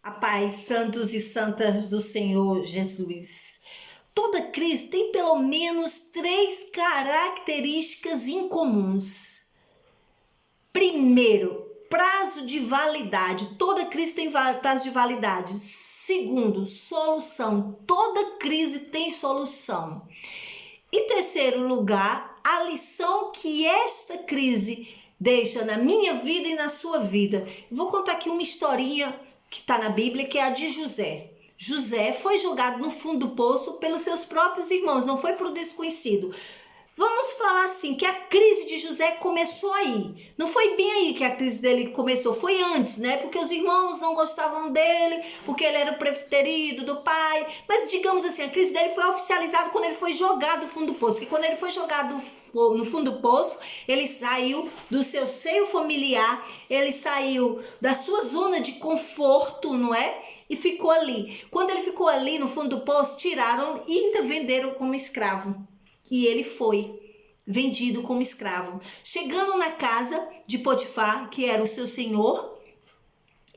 A paz, santos e santas do Senhor Jesus. Toda crise tem pelo menos 3 características incomuns. Primeiro, prazo de validade. Toda crise tem prazo de validade. Segundo, solução. Toda crise tem solução. E terceiro lugar, a lição que esta crise deixa na minha vida e na sua vida. Vou contar aqui uma historinha que está na Bíblia, que é a de José. José foi jogado no fundo do poço pelos seus próprios irmãos, não foi por desconhecido. Vamos falar assim, que a crise de José começou aí. Não foi bem aí que a crise dele começou, foi antes, né? Porque os irmãos não gostavam dele, porque ele era o preferido do pai. Mas digamos assim, a crise dele foi oficializada quando ele foi jogado no fundo do poço. Que quando ele foi jogado no fundo do poço, ele saiu do seu seio familiar, ele saiu da sua zona de conforto, não é? E ficou ali. Quando ele ficou ali no fundo do poço, tiraram e ainda venderam como escravo. E ele foi vendido como escravo. Chegando na casa de Potifar, que era o seu senhor,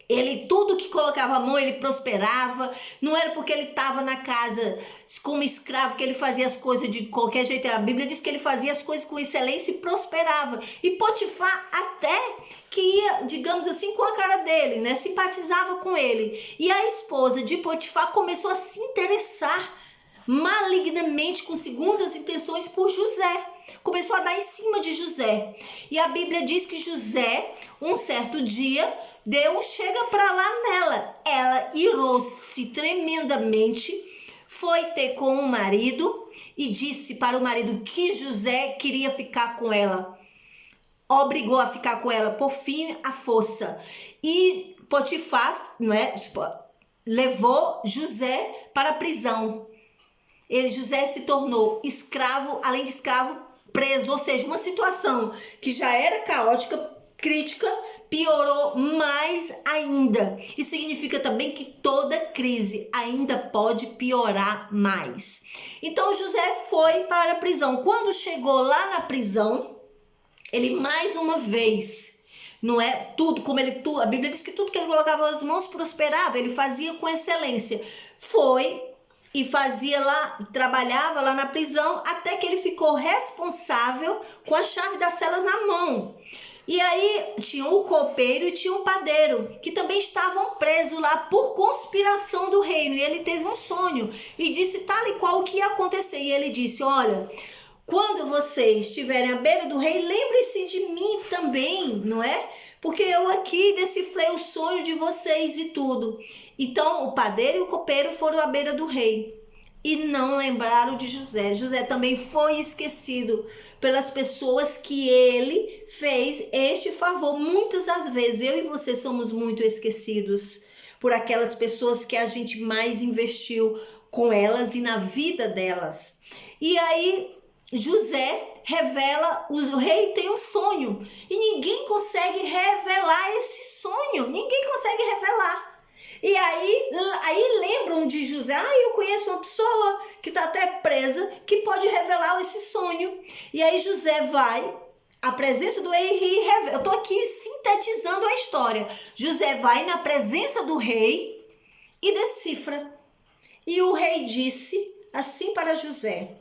ele, tudo que colocava a mão, ele prosperava. Não era porque ele estava na casa como escravo que ele fazia as coisas de qualquer jeito. A Bíblia diz que ele fazia as coisas com excelência e prosperava. E Potifar até que ia, digamos assim, com a cara dele, né? Simpatizava com ele. E a esposa de Potifar começou a se interessar malignamente, com segundas intenções, por José. Começou a dar em cima de José. E a Bíblia diz que José, um certo dia, deu um chega pra lá nela. Ela irou-se tremendamente, foi ter com o marido e disse para o marido que José queria ficar com ela. Obrigou a ficar com ela, por fim, à força. E Potifar, não é, levou José para a prisão. José se tornou escravo, além de escravo, preso. Ou seja, uma situação que já era caótica, crítica, piorou mais ainda. Isso significa também que toda crise ainda pode piorar mais. Então José foi para a prisão. Quando chegou lá na prisão, ele mais uma vez, não é tudo como ele, a Bíblia diz que tudo que ele colocava as mãos prosperava, ele fazia com excelência. Foi e fazia lá, trabalhava lá na prisão, até que ele ficou responsável com a chave das celas na mão. E aí tinha o copeiro e tinha o padeiro, que também estavam presos lá por conspiração do reino. E ele teve um sonho e disse tal e qual o que ia acontecer. E ele disse, olha, quando vocês estiverem à beira do rei, lembre-se de mim também, não é? Porque eu aqui decifrei o sonho de vocês e tudo. Então, o padeiro e o copeiro foram à beira do rei e não lembraram de José. José também foi esquecido pelas pessoas que ele fez este favor. Muitas das vezes, eu e você somos muito esquecidos por aquelas pessoas que a gente mais investiu com elas e na vida delas. E aí, José revela, o rei tem um sonho e ninguém consegue revelar esse sonho, ninguém consegue revelar. E aí lembram de José, eu conheço uma pessoa que está até presa, que pode revelar esse sonho. E aí José vai à presença do rei e revela. Eu estou aqui sintetizando a história. José vai na presença do rei e decifra. E o rei disse assim para José,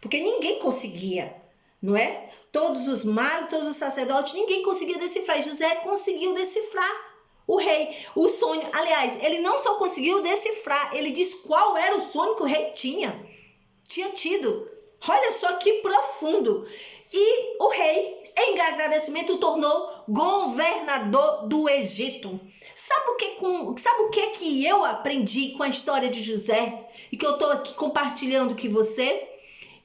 porque ninguém conseguia, não é? Todos os magos, todos os sacerdotes, ninguém conseguia decifrar. E José conseguiu decifrar o rei, o sonho. Aliás, ele não só conseguiu decifrar, ele diz qual era o sonho que o rei tinha tido. Olha só que profundo. E o rei, em agradecimento, o tornou governador do Egito. Sabe o que eu aprendi com a história de José? E que eu estou aqui compartilhando com você?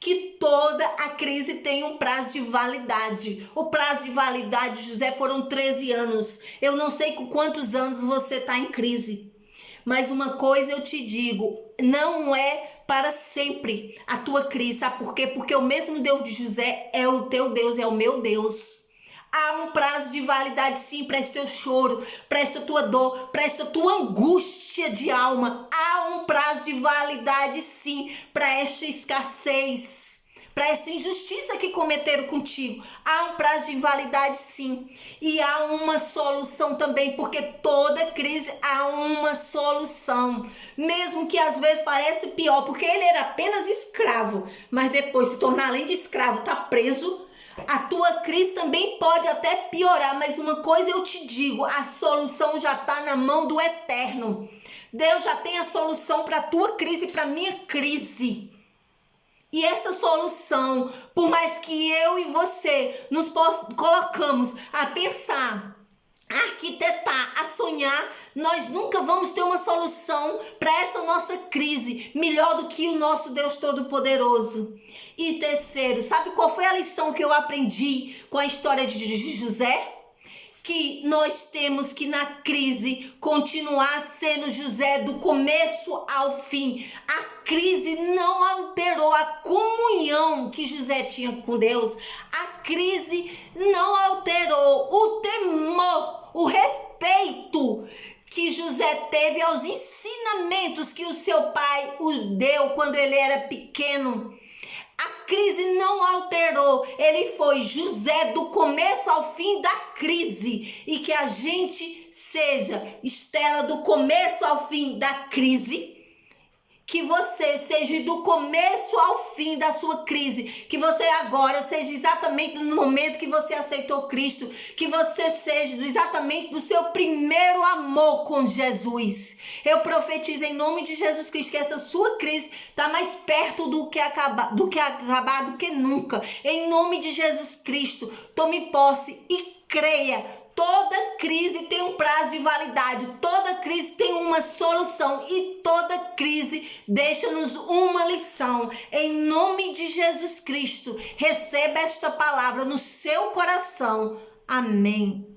Que toda a crise tem um prazo de validade. O prazo de validade de José foram 13 anos. Eu não sei com quantos anos você está em crise. Mas uma coisa eu te digo, não é para sempre a tua crise. Sabe por quê? Porque o mesmo Deus de José é o teu Deus, é o meu Deus. Há um prazo de validade sim para esse teu choro, para esta tua dor, para esta tua angústia de alma. Há um prazo de validade sim para esta escassez, para essa injustiça que cometeram contigo. Há um prazo de invalidade, sim. E há uma solução também, porque toda crise há uma solução. Mesmo que às vezes pareça pior, porque ele era apenas escravo, mas depois se tornar além de escravo, tá preso. A tua crise também pode até piorar, mas uma coisa eu te digo, a solução já está na mão do Eterno. Deus já tem a solução para a tua crise, para a minha crise. E essa solução, por mais que eu e você nos colocamos a pensar, a arquitetar, a sonhar, nós nunca vamos ter uma solução para essa nossa crise melhor do que o nosso Deus Todo-Poderoso. E terceiro, sabe qual foi a lição que eu aprendi com a história de José? Que nós temos que na crise continuar sendo José do começo ao fim. A crise não alterou a comunhão que José tinha com Deus. A crise não alterou o temor, o respeito que José teve aos ensinamentos que o seu pai o deu quando ele era pequeno. A crise não alterou, ele foi José do começo ao fim da crise. E que a gente seja Estela do começo ao fim da crise. Que você seja do começo ao fim da sua crise. Que você agora seja exatamente no momento que você aceitou Cristo. Que você seja exatamente do seu primeiro amor com Jesus. Eu profetizo em nome de Jesus Cristo que essa sua crise está mais perto do que acabar do que nunca. Em nome de Jesus Cristo, tome posse e creia. Toda crise tem um prazo de validade, toda crise tem uma solução e toda crise deixa-nos uma lição. Em nome de Jesus Cristo, receba esta palavra no seu coração. Amém.